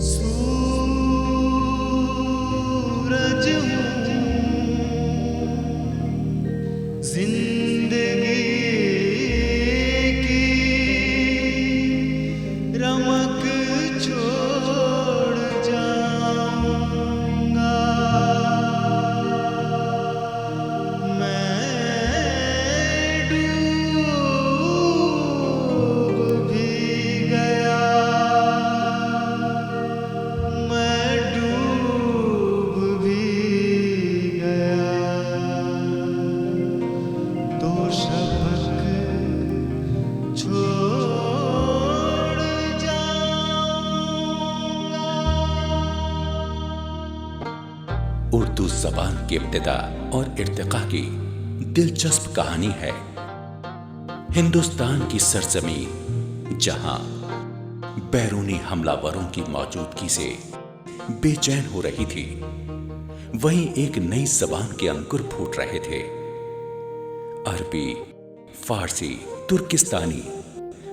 सूरज जिंदगी की रमक छोड़ जाऊंगा, मैं डूब भी गया, मैं डूब भी गया, तो शफक छोड़ जाऊंगा। उर्दू ज़बान की इब्तिदा और इर्तिका की दिलचस्प कहानी है। हिंदुस्तान की सरजमीं जहां बैरूनी हमलावरों की मौजूदगी से बेचैन हो रही थी, वहीं एक नई ज़बान के अंकुर फूट रहे थे। अरबी, फारसी, तुर्किस्तानी,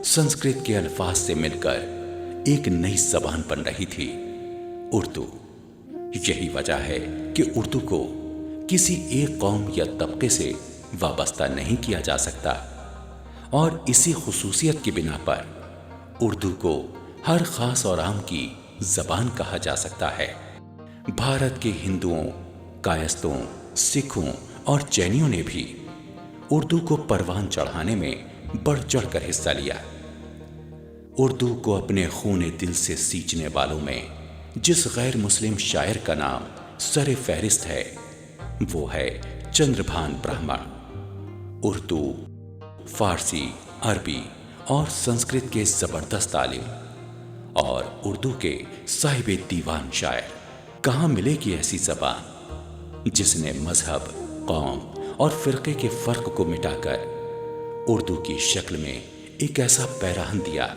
संस्कृत के अल्फाज से मिलकर एक नई ज़बान बन रही थी, उर्दू। यही वजह है कि उर्दू को किसी एक कौम या तबके से वाबस्ता नहीं किया जा सकता, और इसी खुसूसियत की बिना पर उर्दू को हर खास और आम की ज़बान कहा जा सकता है। भारत के हिंदुओं, कायस्तों, सिखों और जैनियों ने भी उर्दू को परवान चढ़ाने में बढ़ चढ़कर हिस्सा लिया। उर्दू को अपने खूने दिल से सींचने वालों में जिस गैर मुस्लिम शायर का नाम सरे फहरिस्त है, वो है चंद्रभान ब्राह्मण। उर्दू, फारसी, अरबी और संस्कृत के जबरदस्त आलिम और उर्दू के साहिबे दीवान शायर। कहाँ मिलेगी ऐसी ज़बान जिसने मजहब, कौम और फिरके के फर्क को मिटाकर उर्दू की शक्ल में एक ऐसा पैराहन दिया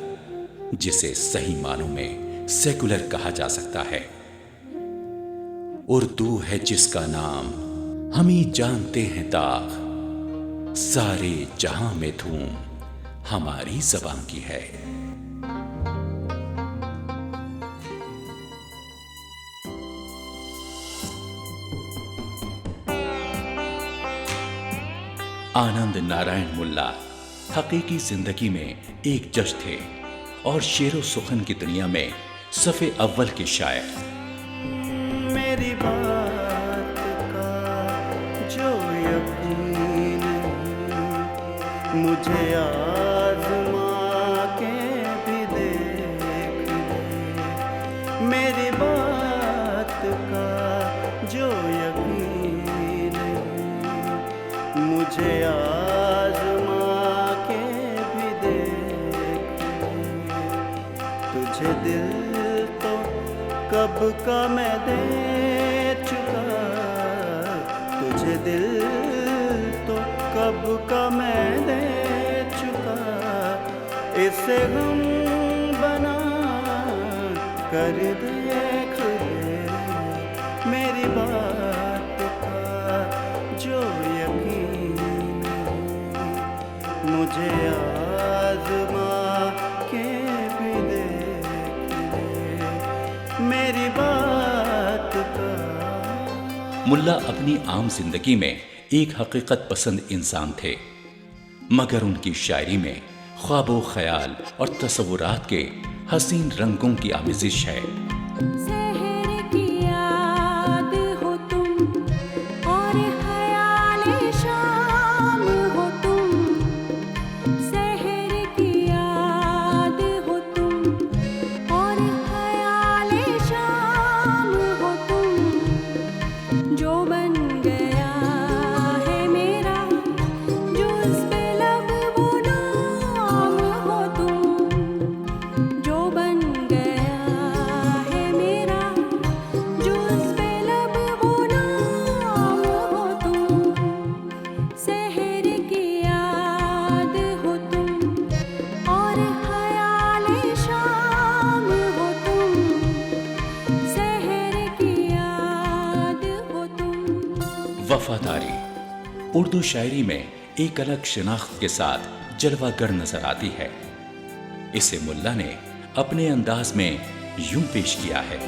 जिसे सही मानों में सेकुलर कहा जा सकता है। उर्दू है जिसका नाम हम ही जानते हैं दाग, सारे जहां में धूम हमारी ज़बान की है। आनंद नारायण मुल्ला हकीकी जिंदगी में एक जज थे और शेरो सुखन की दुनिया में सफ़े अव्वल के शायर। मेरी बात का जो यकीन मुझे आज़मा के भी देख ले, मेरी बात का जो यकीन मुझे आज़मा के भी देख ले, तुझे दिल तो कब का मैं दे चुका, तुझे दिल तो कब का मैं दे चुका, इसे गम बना कर देख ले, मेरी बात का जो यकीन मुझे आज़मा के भी देख ले, मेरी बात का। मुल्ला अपनी आम जिंदगी में एक हकीकत पसंद इंसान थे, मगर उनकी शायरी में ख्वाबो ख्याल और तसव्वुरात के हसीन रंगों की आमिज़िश है। शहर की याद हो तुम और ख्याले शाम हो तुम, शहर की याद हो तुम और ख्याले शाम हो तुम, जो बन गया है मेरा जो इस पे लब वो नाम हो तुम, जो बन गया है मेरा जो इस पे लब वो नाम हो तुम, शहर की याद हो तुम और ख्याले शाम हो तुम, शहर की याद हो तुम। वफादारी उर्दू शायरी में एक अलग शिनाख्त के साथ जलवागर नजर आती है। इसे मुल्ला ने अपने अंदाज में यूं पेश किया है।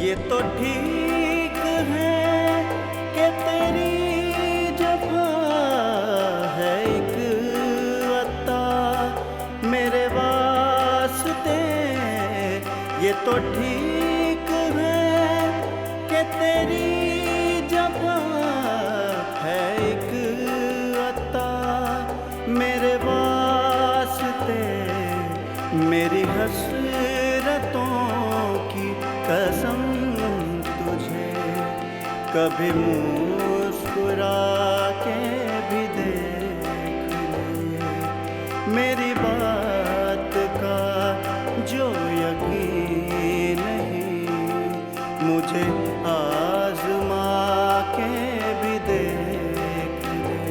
ये तो ठीक है कि तेरी जफा है एक अता मेरे वास्ते। ये तो ठीक है कि तेरी जफा है एक अता मेरे वास्ते। मेरी हसरतों की कसम तुझे कभी मुस्कुरा के भी देख ले। मेरी बात का जो यकीन नहीं मुझे आजमा के भी देख ले।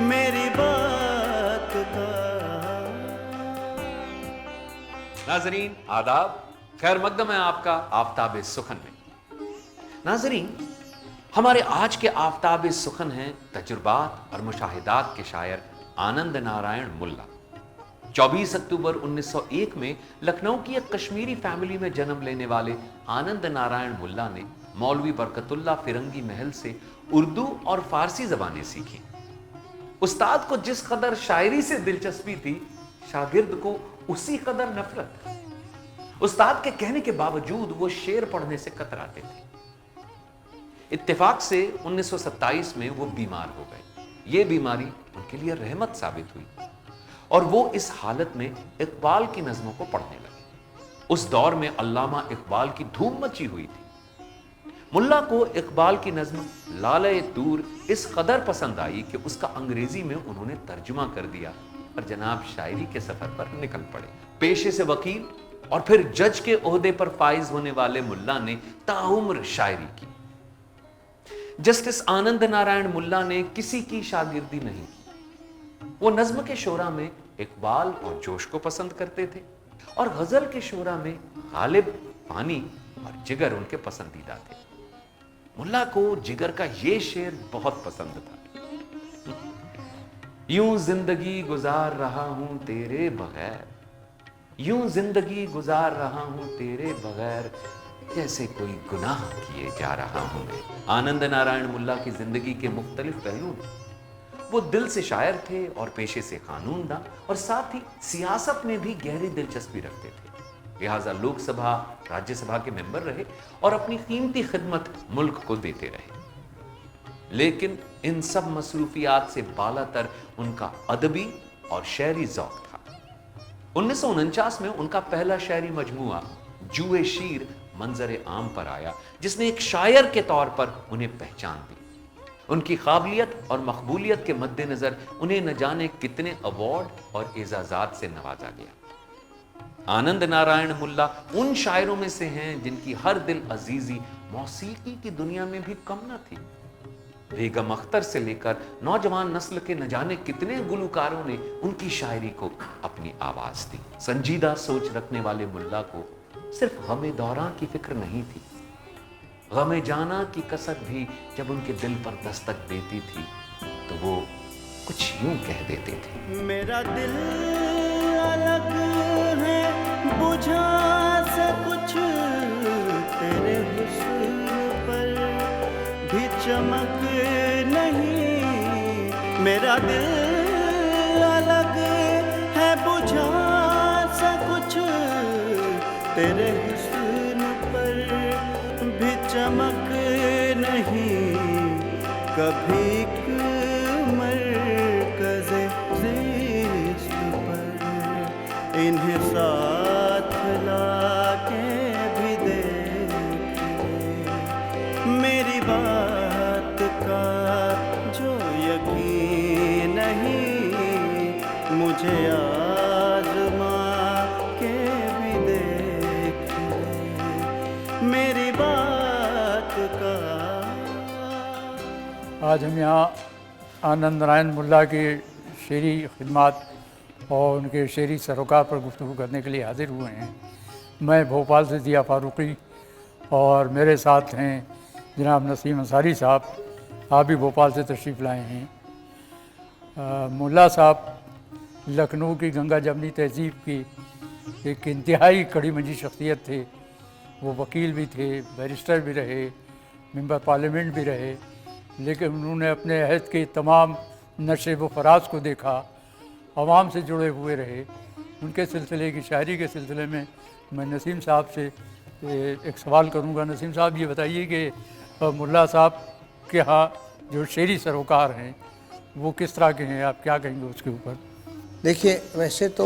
मेरी बात का। नाजरीन आदाब, खैर मकदम है आपका आफ्ताब सुखन में। नाजरीन, हमारे आज के आफ्ताब सुखन हैं तजुर्बात और मुशाहिदात के शायर आनंद नारायण मुल्ला। 24 अक्टूबर 1901 में लखनऊ की एक कश्मीरी फैमिली में जन्म लेने वाले आनंद नारायण मुल्ला ने मौलवी बरकतुल्ला फिरंगी महल से उर्दू और फारसी जबानें सीखी। उस्ताद को जिस कदर शायरी से दिलचस्पी थी, शागिर्द को उसी कदर नफरत। उस्ताद के कहने के बावजूद वो शेर पढ़ने से कतराते थे। इत्तेफाक से 1927 में वो बीमार हो गए। ये बीमारी उनके लिए रहमत साबित हुई और वो इस हालत में इकबाल की नज़मों को पढ़ने लगे। उस दौर में अल्लामा इकबाल की धूम मची हुई थी। मुल्ला को इकबाल की नज़्म लाले दूर इस कदर पसंद आई कि उसका अंग्रेजी में उन्होंने तर्जुमा कर दिया और जनाब शायरी के सफर पर निकल पड़े। पेशे से वकील और फिर जज के ओहदे पर फाइज होने वाले मुल्ला ने ताउम्र शायरी की। जस्टिस आनंद नारायण मुल्ला ने किसी की शागिर्दी नहीं की। वो नज्म के शोरा में इकबाल और जोश को पसंद करते थे और गजल के शोरा में गालिब, पानी और जिगर उनके पसंदीदा थे। मुल्ला को जिगर का ये शेर बहुत पसंद था। यूं जिंदगी गुजार रहा हूं तेरे बगैर, यूं जिंदगी गुजार रहा हूं तेरे बगैर, जैसे कोई गुनाह किए जा रहा हूं मैं। आनंद नारायण मुल्ला की जिंदगी के मुख्तलिफ पहलू थे। वो दिल से शायर थे और पेशे से कानूनदां और साथ ही सियासत में भी गहरी दिलचस्पी रखते थे। लिहाजा लोकसभा, राज्यसभा के मेंबर रहे और अपनी कीमती खिदमत मुल्क को देते रहे। लेकिन इन सब मसरूफियात से बालातर उनका अदबी और शायरी ज़ौक़ था। 1949 में उनका पहला शायरी मजमुआ जुए शीर मंजर आम पर आया, जिसने एक शायर के तौर पर उन्हें पहचान दी। उनकी काबिलियत और मकबूलियत के मद्देनजर उन्हें न जाने कितने अवार्ड और एजाजात से नवाजा गया। आनंद नारायण मुल्ला उन शायरों में से हैं जिनकी हर दिल अजीजी मौसीकी की दुनिया में भी कम न थी। बेगम अख्तर से लेकर नौजवान नस्ल के न जाने कितने गुलकारों ने उनकी शायरी को अपनी आवाज दी। संजीदा सोच रखने वाले मुल्ला को सिर्फ गमे दौरां की फिक्र नहीं थी, गमे जाना की कसर भी जब उनके दिल पर दस्तक देती थी तो वो कुछ यूं कह देते थे। मेरा दिल अलग है, बुझा सा कुछ तेरे हुस्न पर भी चमक नहीं। मेरा दिल अलग है, बुझा सा कुछ तेरे हुस्न पर भी चमक नहीं। कभी मरकज़े ज़िस्त पर इन्हें साथ लाके भी देख मेरी बात का जो यकीन नहीं मुझे आज़मा के भी देख मेरी बात का। आज हम यहाँ आनंद नारायण मुल्ला की शेरी खिदमत और उनके शेरी सरोकार पर गुफ्तगू करने के लिए हाजिर हुए हैं। मैं भोपाल से दिया फारूकी और मेरे साथ हैं जनाब नसीम अंसारी साहब, आप भी भोपाल से तशरीफ़ लाए हैं। मुल्ला साहब लखनऊ की गंगा जमनी तहजीब की एक इंतहाई कड़ी मंजी शख्सियत थे। वो वकील भी थे, बैरिस्टर भी रहे, मेंबर पार्लियामेंट भी रहे, लेकिन उन्होंने अपने अहद के तमाम नशे व फराज को देखा, आवाम से जुड़े हुए रहे। उनके सिलसिले की शायरी के सिलसिले में मैं नसीम साहब से एक सवाल करूंगा। नसीम साहब, ये बताइए कि मुल्ला साहब के यहाँ जो शेरी सरोकार हैं वो किस तरह के हैं, आप क्या कहेंगे उसके ऊपर? देखिए, वैसे तो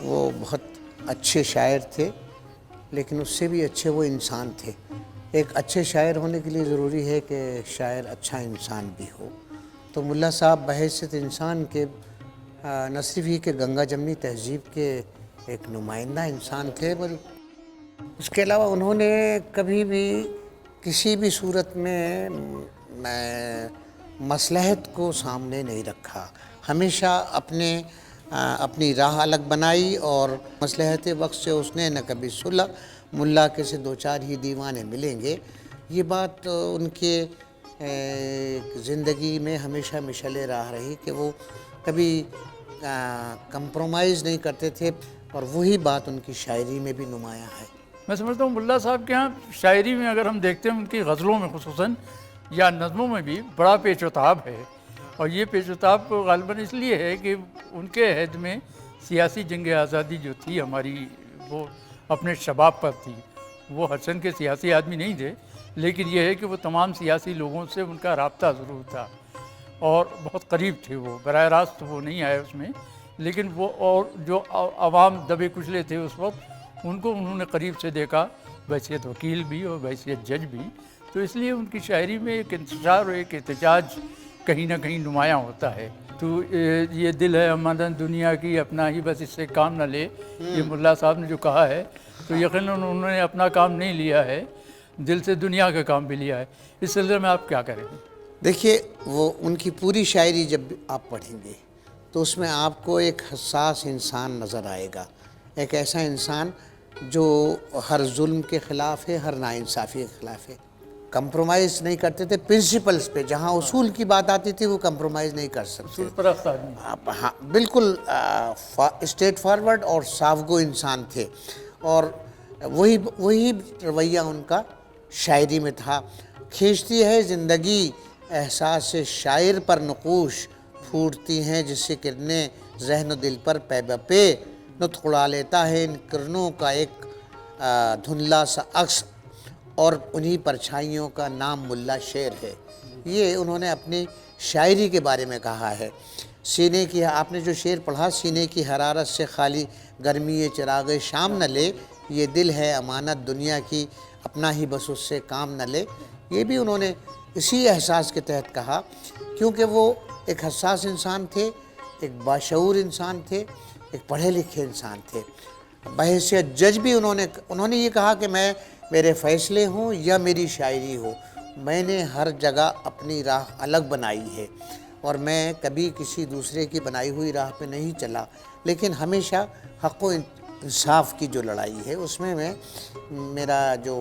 वो बहुत अच्छे शायर थे, लेकिन उससे भी अच्छे वो इंसान थे। एक अच्छे शायर होने के लिए ज़रूरी है कि शायर अच्छा इंसान भी हो। तो मुल्ला साहब बहैसियत इंसान के न सिर्फ ही कि गंगा जमनी तहजीब के एक नुमाइंदा इंसान थे, बल्कि उसके अलावा उन्होंने कभी भी किसी भी सूरत में मसलहत को सामने नहीं रखा। हमेशा अपनी राह अलग बनाई और मसलहत वक्त से उसने न कभी सुलह। मुल्ला के से दो चार ही दीवाने मिलेंगे, ये बात उनके ज़िंदगी में हमेशा मिशले राह रही कि वो कभी कंप्रोमाइज़ नहीं करते थे, और वही बात उनकी शायरी में भी नुमाया है। मैं समझता हूँ मुल्ला साहब के यहाँ शायरी में अगर हम देखते हैं, उनकी गज़लों में खुसूसन या नज़मों में भी बड़ा पेचोताब है। और ये पेचोताब ग़ालिबन इसलिए है कि उनके अहद में सियासी जंग आज़ादी जो थी हमारी, वो अपने शबाब पर थी। वो हसन के सियासी आदमी नहीं थे, लेकिन यह है कि वो तमाम सियासी लोगों से उनका राब्ता ज़रूर था और बहुत करीब थे। वो बराह रास्त वो नहीं आए उसमें, लेकिन वो और जो आवाम दबे कुचले थे उस वक्त, उनको उन्होंने करीब से देखा, बैसियत वकील भी और बैसियत जज भी। तो इसलिए उनकी शायरी में एक इंतशार और एक एहतजाज कहीं ना कहीं नुमायाँ होता है। तो ये दिल है अमानत दुनिया की, अपना ही बस इससे काम न ले, ये मुल्ला साहब ने जो कहा है, तो यकीनन उन्होंने अपना काम नहीं लिया है, दिल से दुनिया का काम भी लिया है। इस सिलसिले में आप क्या करेंगे? देखिए, वो उनकी पूरी शायरी जब आप पढ़ेंगे तो उसमें आपको एक हसास इंसान नज़र आएगा, एक ऐसा इंसान जो हर जुल्म के ख़िलाफ़ है, हर नाइंसाफ़ी के ख़िलाफ़ है। कंप्रोमाइज़ नहीं करते थे प्रिंसिपल्स पे, जहाँ उसूल की बात आती थी वो कंप्रोमाइज़ नहीं कर सकते। आप हाँ, बिल्कुल स्ट्रेट फॉरवर्ड और साफगो इंसान थे, और वही रवैया उनका शायरी में था। खींचती है ज़िंदगी एहसास से शायर पर नक़ूश, फूटती हैं जिससे किरणें ज़हन दिल पर पे बपे, नुत्क़ उड़ा लेता है इन किरणों का एक धुंधला सा अक्स, और उन्हीं परछाइयों का नाम मुल्ला शेर है। ये उन्होंने अपनी शायरी के बारे में कहा है। सीने की, आपने जो शेर पढ़ा, सीने की हरारत से खाली गर्मी ये चिराग शाम न ले, ये दिल है अमानत दुनिया की, अपना ही बस उससे काम न ले। ये भी उन्होंने इसी एहसास के तहत कहा, क्योंकि वो एक हसास इंसान थे, एक बाशऊर इंसान थे, एक पढ़े लिखे इंसान थे। बहैसियत जज भी उन्होंने ये कहा कि मेरे फ़ैसले हों या मेरी शायरी हो, मैंने हर जगह अपनी राह अलग बनाई है, और मैं कभी किसी दूसरे की बनाई हुई राह पे नहीं चला, लेकिन हमेशा हक़ व इंसाफ की जो लड़ाई है उसमें मेरा जो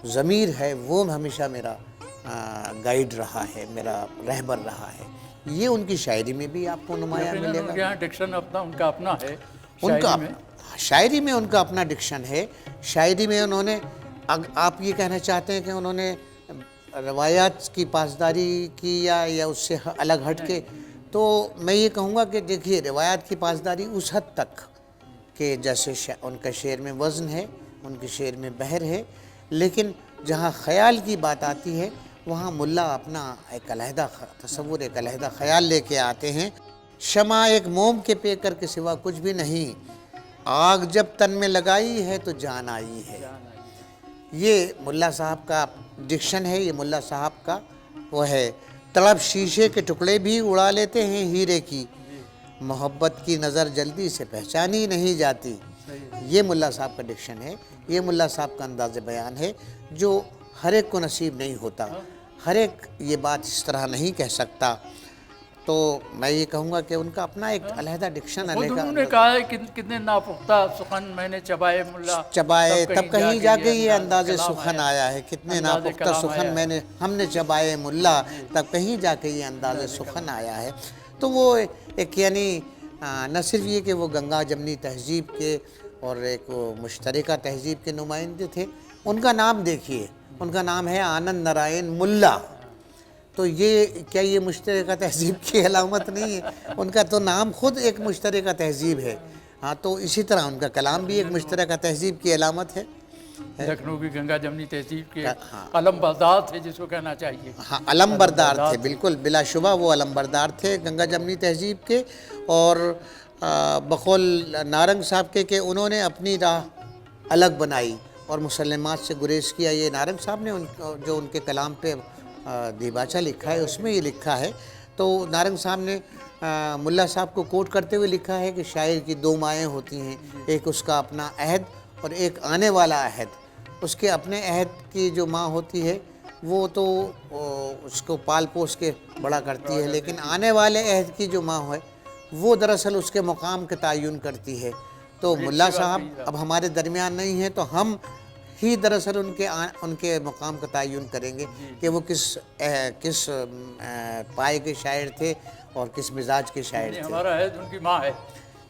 ज़मीर है वो हमेशा मेरा गाइड रहा है, मेरा रहबर रहा है। ये उनकी शायरी में भी आपको नुमाया मिलेगा। डिक्शन उनका अपना है, शायरी में उनका अपना डिक्शन है। शायरी में उन्होंने, आप ये कहना चाहते हैं कि उन्होंने रवायात की पासदारी की या उससे अलग हट के, तो मैं ये कहूँगा कि देखिए, रवायात की पासदारी उस हद तक कि जैसे उनका शेर में वज़न है, उनके शेर में बहर है, लेकिन जहाँ ख़याल की बात आती है वहाँ मुल्ला अपना एक अलहदा तसव्वुर, एक अलहदा ख़याल लेके आते हैं। शमा एक मोम के पेकर के सिवा कुछ भी नहीं, आग जब तन में लगाई है तो जान आई है। ये मुल्ला साहब का डिक्शन है, ये मुल्ला साहब का वो है। तड़प शीशे के टुकड़े भी उड़ा लेते हैं हीरे की, मोहब्बत की नज़र जल्दी से पहचानी नहीं जाती। ये मुल्ला साहब का डिक्शन है, ये मुल्ला साहब का अंदाज़ बयान है, जो हर एक को नसीब नहीं होता। हर एक ये बात इस तरह नहीं कह सकता। तो मैं ये कहूँगा कि उनका अपना एक अलहदा डिक्शन है। उन्होंने कहा है कि कितने नापुख्ता सुखन मैंने चबाए मुल्ला, तब कहीं जाके ये अंदाज़े सुखन आया है। कितने नापुख्ता सुखन हमने चबाए मुल्ला, तब कहीं जाके ये अंदाज़े सुखन आया है। तो वो एक यानी न सिर्फ ये कि वो गंगा जमनी तहज़ीब के और एक वो मुश्तरका तहज़ीब के नुमाइंदे थे, उनका नाम देखिए, उनका नाम है आनंद नारायण मुल्ला। तो ये क्या ये मुश्तरका तहज़ीब की अलामत नहीं है? उनका तो नाम खुद एक मुश्तरका तहज़ीब है। हाँ, तो इसी तरह उनका कलाम भी एक मुश्तरका तहज़ीब की अलामत है। लखनऊ की गंगा जमनी तहजीब के हाँ। अलमबरदार थे, जिसको कहना चाहिए। हाँ, अलमबरदार थे, बिल्कुल बिलाशुबा वो अलमबरदार थे गंगा जमनी तहज़ीब के। और बकौल नारंग साहब के उन्होंने अपनी राह अलग बनाई और मुसलमात से गुरेज किया। ये नारंग साहब ने जो उनके कलाम पे दीबाचा लिखा है, उसमें ये लिखा है। तो नारंग साहब ने मुल्ला साहब को कोट करते हुए लिखा है कि शायर की दो माएँ होती हैं, एक उसका अपना अहद और एक आने वाला अहद। उसके अपने अहद की जो माँ होती है वो तो उसको पाल पोस के बड़ा करती है, लेकिन आने वाले अहद की जो माँ है वो दरअसल उसके मुकाम का तयन करती है। तो मुल्ला साहब अब हमारे दरमियान नहीं हैं, तो हम ही दरअसल उनके मुकाम का तयन करेंगे कि वो किस पाए के शायर थे और किस मिजाज के शायर थे। हमारा है उनकी माँ है,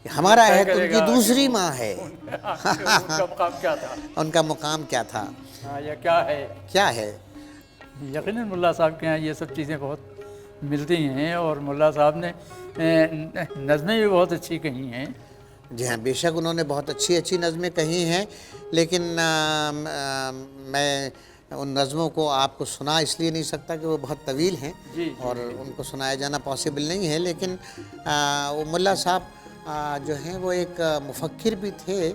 हमारा अहद उनकी दूसरी माँ है। उनका मुकाम क्या था? उनका मुकाम क्या था, हाँ, या क्या है? क्या है? यकीनन मुल्ला साहब के यहाँ ये सब चीज़ें बहुत मिलती हैं और मुल्ला साहब ने नज़में भी बहुत अच्छी कही हैं। जी हाँ, बेशक उन्होंने बहुत अच्छी अच्छी नज़में कही हैं, लेकिन मैं उन नज़मों को आपको सुना इसलिए नहीं सकता कि वो बहुत तवील हैं और उनको सुनाया जाना पॉसिबल नहीं है। लेकिन वो मुल्ला साहब जो हैं वो एक मुफक्किर भी थे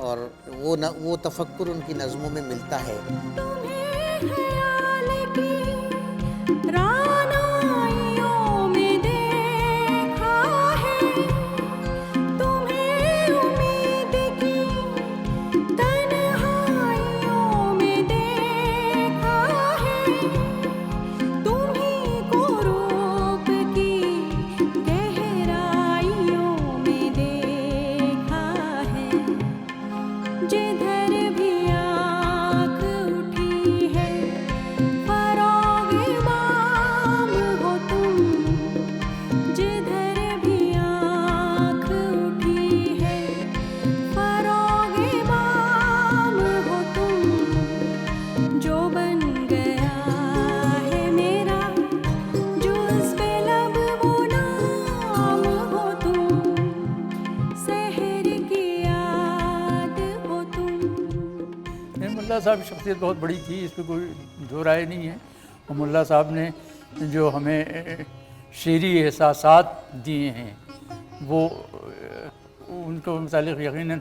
और वो तफक्कुर उनकी नज़मों में मिलता है। तुम्हें ख्याल की रानाइयों में देखा है, तुम्हें उम्मीद की तन्हाइयों में देखा है, तुम्हीं को रूप की गहराइयों में देखा है, जिधर भी आँख उठी है फरोगे बाम हो तुम, जिधर भी आँख उठी है फरोगे बाम हो तुम, जो बन गया है मेरा जो उस पे लब वो नाम हो तुम, शहर की याद हो तुम। मुल्ला साहब की शख्सियत बहुत बड़ी थी, इस पर कोई दो राय नहीं है। और मुल्ला साहब ने जो हमें शेरी एहसासात दिए हैं वो उनको मुतालिक यकीनन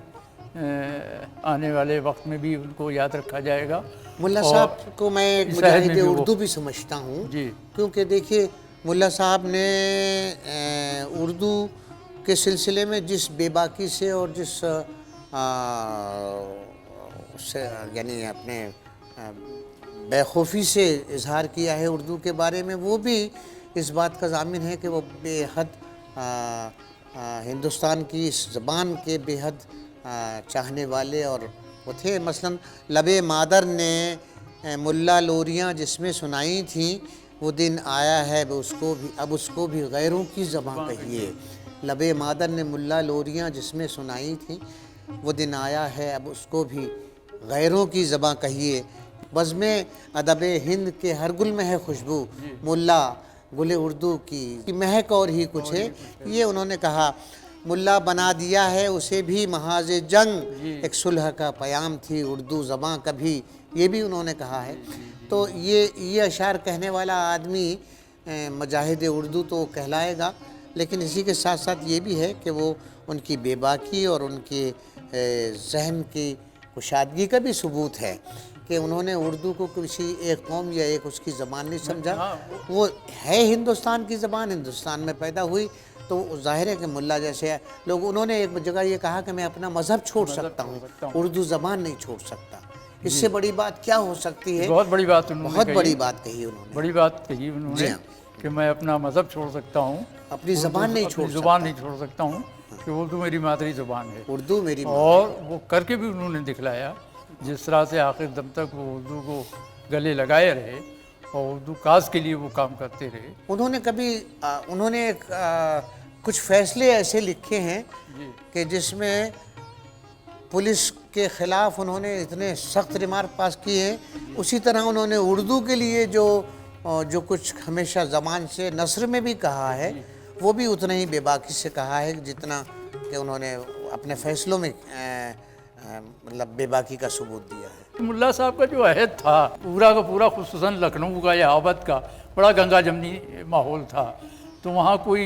आने वाले वक्त में भी उनको याद रखा जाएगा। मुल्ला और साहब को मैं एक इस शहर में मुजाहिद भी वो- उर्दू भी समझता हूँ, जी। क्योंकि देखिए मुल्ला साहब ने उर्दू के सिलसिले में जिस बेबाकी से और जिस यानी अपने बेखौफी से इजहार किया है उर्दू के बारे में, वो भी इस बात का ज़ामिन है कि वो बेहद हिंदुस्तान की इस ज़बान के बेहद चाहने वाले और वो थे। मसलन लबे मादर ने मुल्ला लोरियाँ जिसमें सुनाई थी, वो दिन आया है अब उसको भी गैरों की ज़बान कहिए। लबे मादर ने मुल्ला लोरियाँ जिसमें सुनाई थी, वो दिन आया है अब उसको भी गैरों की ज़बां कहिए। बज़्मे अदब हिंद के हर गुल में है खुशबू, मुल्ला गुले उर्दू की महक और ही कुछ है। ये उन्होंने कहा। मुल्ला बना दिया है उसे भी महाज़ जंग, एक सुलह का पयाम थी उर्दू ज़बां कभी, ये भी उन्होंने कहा है। तो ये अशार कहने वाला आदमी मुजाहिद उर्दू तो कहलाएगा, लेकिन इसी के साथ साथ ये भी है कि वो उनकी बेबाकी और उनके जहन की कुशादगी का भी सबूत है कि उन्होंने उर्दू को किसी एक कौम या एक उसकी ज़बान नहीं समझा। वो है हिंदुस्तान की ज़बान, हिंदुस्तान में पैदा हुई, तो जाहिर है कि मुल्ला जैसे लोग, उन्होंने एक जगह ये कहा कि मैं अपना मज़हब छोड़ सकता हूँ, उर्दू ज़बान नहीं छोड़ सकता। इससे बड़ी बात क्या हो सकती है? बहुत बड़ी बात उन्होंने बहुत कही। बड़ी बात कही उन्होंने। बड़ी बात कही जी उन्होंने हाँ। कि मैं अपना मज़हब छोड़ सकता हूँ, अपनी ज़बान नहीं छोड़ ज़ुबान नहीं छोड़ सकता हूँ, कि उर्दू मेरी मादरी ज़ुबान है। उर्दू मेरी और वो करके भी उन्होंने दिखलाया, जिस तरह से आखिर दम तक वो उर्दू को गले लगाए रहे और उर्दू काज के लिए वो काम करते रहे। उन्होंने कभी उन्होंने एक कुछ फैसले ऐसे लिखे हैं कि जिसमें पुलिस के ख़िलाफ़ उन्होंने इतने सख्त रिमार्क पास किए हैं। उसी तरह उन्होंने उर्दू के लिए जो कुछ हमेशा ज़बान से नस्र में भी कहा है, वो भी उतना ही बेबाकी से कहा है जितना कि उन्होंने अपने फ़ैसलों में मतलब बेबाकी का सबूत दिया है। मुल्ला साहब का जो अहद था पूरा का पूरा, खुसूसन लखनऊ का या आबद का, बड़ा गंगा जमनी माहौल था। तो वहाँ कोई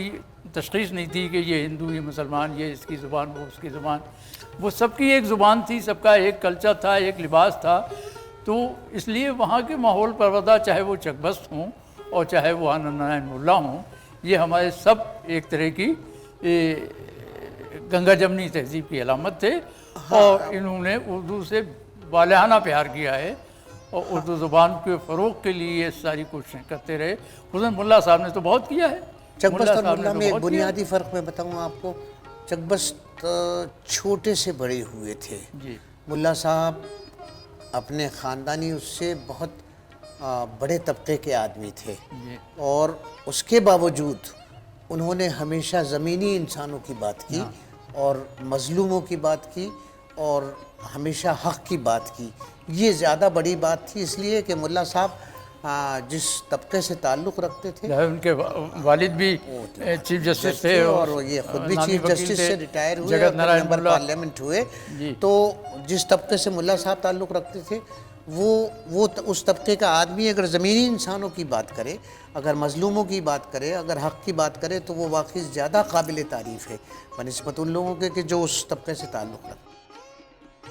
तशख़ीस नहीं थी कि ये हिंदू, ये मुसलमान, ये इसकी ज़ुबान, वो उसकी ज़ुबान। वो सबकी एक ज़ुबान थी, सबका एक कल्चर था, एक लिबास था। तो इसलिए वहाँ के माहौल परवदा, चाहे वो चकबस्त हों और चाहे वो आनंद नारायण मुल्ला हों, ये हमारे सब एक तरह की गंगा जमनी तहज़ीब की अलामत थे। और इन्होंने उर्दू से वालिहाना प्यार किया है और उर्दू ज़ुबान के फ़रोग़ के लिए ये सारी कोशिशें करते रहे। खुद मुल्ला साहब ने तो बहुत किया है। चकबस्त और मुल्ला में एक बुनियादी फ़र्क मैं बताऊँ आपको। चकबस्त छोटे से बड़े हुए थे जी। मुल्ला साहब अपने ख़ानदानी उससे बहुत बड़े तबके के आदमी थे और उसके बावजूद उन्होंने हमेशा ज़मीनी इंसानों की बात की और मज़लूमों की बात की और हमेशा हक़ की बात की। ये ज़्यादा बड़ी बात थी, इसलिए कि मुल्ला साहब जिस तबके से ताल्लुक़ रखते थे, उनके वालिद भी चीफ जस्टिस थे और ये खुद भी चीफ जस्टिस से रिटायर हुए और मेंबर पार्लियामेंट हुए। तो जिस तबके से मुल्ला साहब ताल्लुक़ रखते थे वो उस तबके का आदमी अगर ज़मीनी इंसानों की बात करे, अगर मज़लूमों की बात करे, अगर हक़ की बात करे, तो वो वाकई ज़्यादा काबिल तारीफ़ है बनिस्बत उन लोगों के कि जो उस तबके से ताल्लुक़ रखते।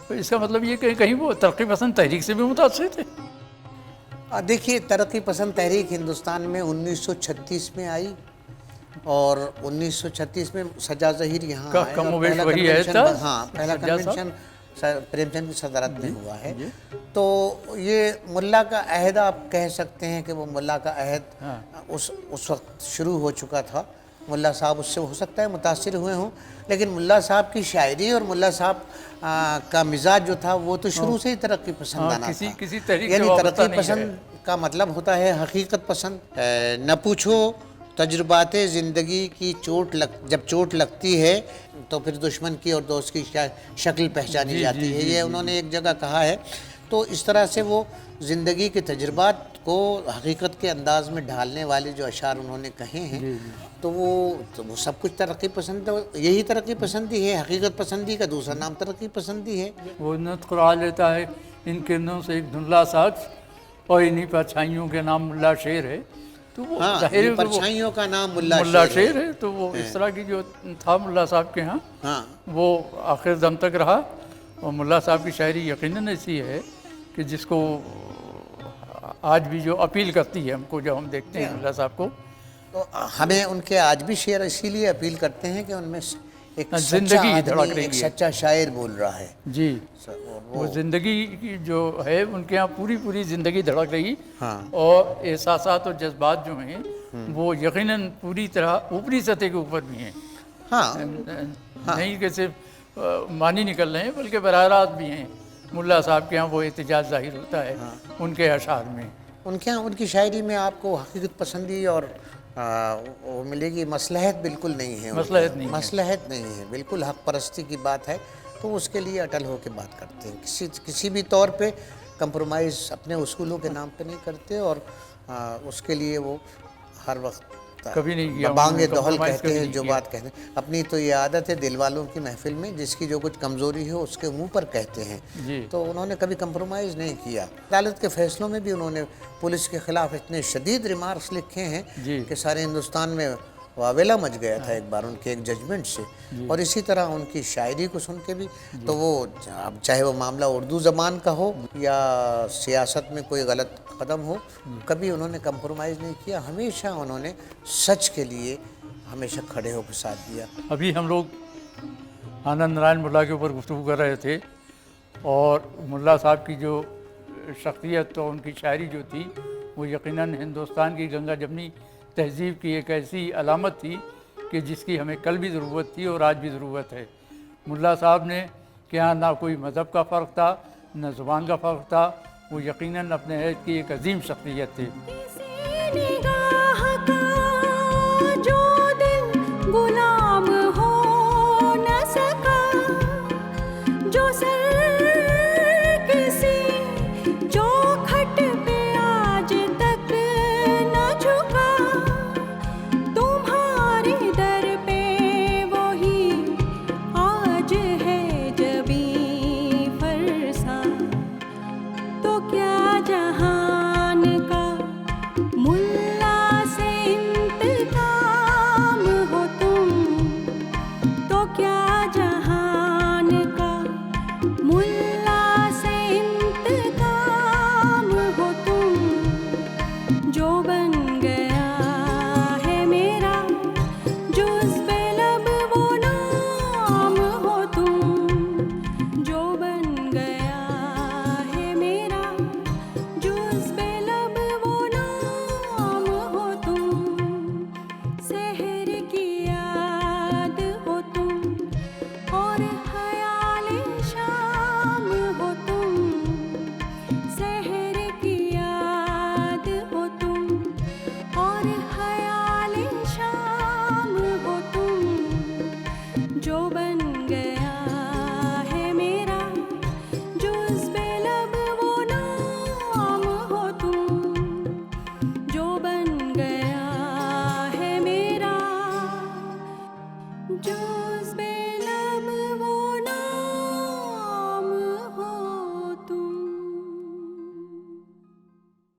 तो इसका मतलब ये कि कहीं वो तरक्की पसंद तहरीक से भी मुतासिर थे। देखिए, तरक्की पसंद तहरीक हिंदुस्तान में 1936 में आई और 1936 में सजा ज़हीर यहाँ आए। पहला कन्वेंशन प्रेमचंद की सदारत में हुआ है। तो ये मुल्ला का अहद आप कह सकते हैं कि वो मुल्ला का अहद उस वक्त शुरू हो चुका था। मुल्ला साहब उससे हो सकता है मुतासिर हुए हों, लेकिन मुल्ला साहब की शायरी और मुल्ला साहब का मिजाज जो था वो तो शुरू से ही तरक्की पसंदाना था। यानी तरक्की पसंद का मतलब होता है हकीकत पसंद। न पूछो तजुर्बात ज़िंदगी की जब चोट लगती है तो फिर दुश्मन की और दोस्त की शक्ल पहचानी जाती है। ये उन्होंने एक जगह कहा है। तो इस तरह से वो ज़िंदगी के तजुर्बात को हकीकत के अंदाज़ में ढालने वाले जो अशार उन्होंने कहे हैं, तो वो सब कुछ तरक्की पसंद है। यही तरक्की पसंदी है, हकीकत पसंदी का दूसरा नाम तरक्की पसंदी है। वो नतक़ुरा लेता है इन किरणों से एक धुंधला साक्ष और इन्हीं परछाइयों के नाम मुल्ला शेर है। तो वो हाँ, परछाइयों का नाम मुल्ला शेर है। तो वो इस तरह की जो था मुल्ला साहब के यहाँ, वो आखिर दम तक रहा। और मुल्ला साहब की शायरी यकीनन ऐसी है कि जिसको आज भी जो अपील करती है हमको, जब हम देखते हैं मुल्ला साहब को, तो हमें उनके आज भी शेर इसीलिए अपील करते हैं कि उनमें एक जिंदगी धड़क रही है, एक सच्चा शायर बोल रहा है जी। वो जिंदगी की जो है उनके यहाँ पूरी ज़िंदगी धड़क रही। और एहसासात और जज्बात जो हैं वो यकीनन पूरी तरह ऊपरी सतह के ऊपर भी हैं। नहीं कि सिर्फ मानी निकल रहे हैं, बल्कि बराह रास्त भी हैं। मुल्ला साहब के यहाँ वो एहतिजाज जाहिर होता है उनके अशार में। उनके यहाँ उनकी शायरी में आपको हकीकत पसंदी और वो मिलेगी। मसलहत बिल्कुल नहीं है, मसलहत नहीं है, बिल्कुल हक परस्ती की बात है। तो उसके लिए अटल होकर बात करते हैं। किसी भी तौर पे कंप्रोमाइज़ अपने उसूलों के नाम पे नहीं करते और उसके लिए वो हर वक्त कभी नहीं किया। बांगे दोहल कहते हैं जो बात कहते हैं। अपनी तो ये आदत है दिल वालों की महफिल में, जिसकी जो कुछ कमज़ोरी हो उसके मुंह पर कहते हैं। तो उन्होंने कभी कंप्रोमाइज़ नहीं किया। अदालत के फैसलों में भी उन्होंने पुलिस के ख़िलाफ़ इतने शदीद रिमार्क्स लिखे हैं कि सारे हिंदुस्तान में वावेला मच गया था एक बार उनके एक जजमेंट से। और इसी तरह उनकी शायरी को सुन के भी, तो वो अब चाहे वो मामला उर्दू ज़बान का हो या सियासत में कोई गलत कदम हो, कभी उन्होंने कंप्रोमाइज़ नहीं किया। हमेशा उन्होंने सच के लिए हमेशा खड़े होकर साथ दिया। अभी हम लोग आनंद नारायण मुल्ला के ऊपर गुफ्तगू कर रहे थे और मुल्ला साहब की जो शख्सियत और उनकी शायरी जो थी वो यकीनन हिंदुस्तान की गंगा जमनी तहज़ीब की एक ऐसी अलामत थी कि जिसकी हमें कल भी ज़रूरत थी और आज भी ज़रूरत है। मुल्ला साहब ने के यहाँ ना कोई मज़हब का फ़र्क था, न ज़ुबान का फ़र्क था। वो यकीनन अपने अहद की एक अजीम शख्सियत थी। किसी निगाह का जो दिल बुला क्या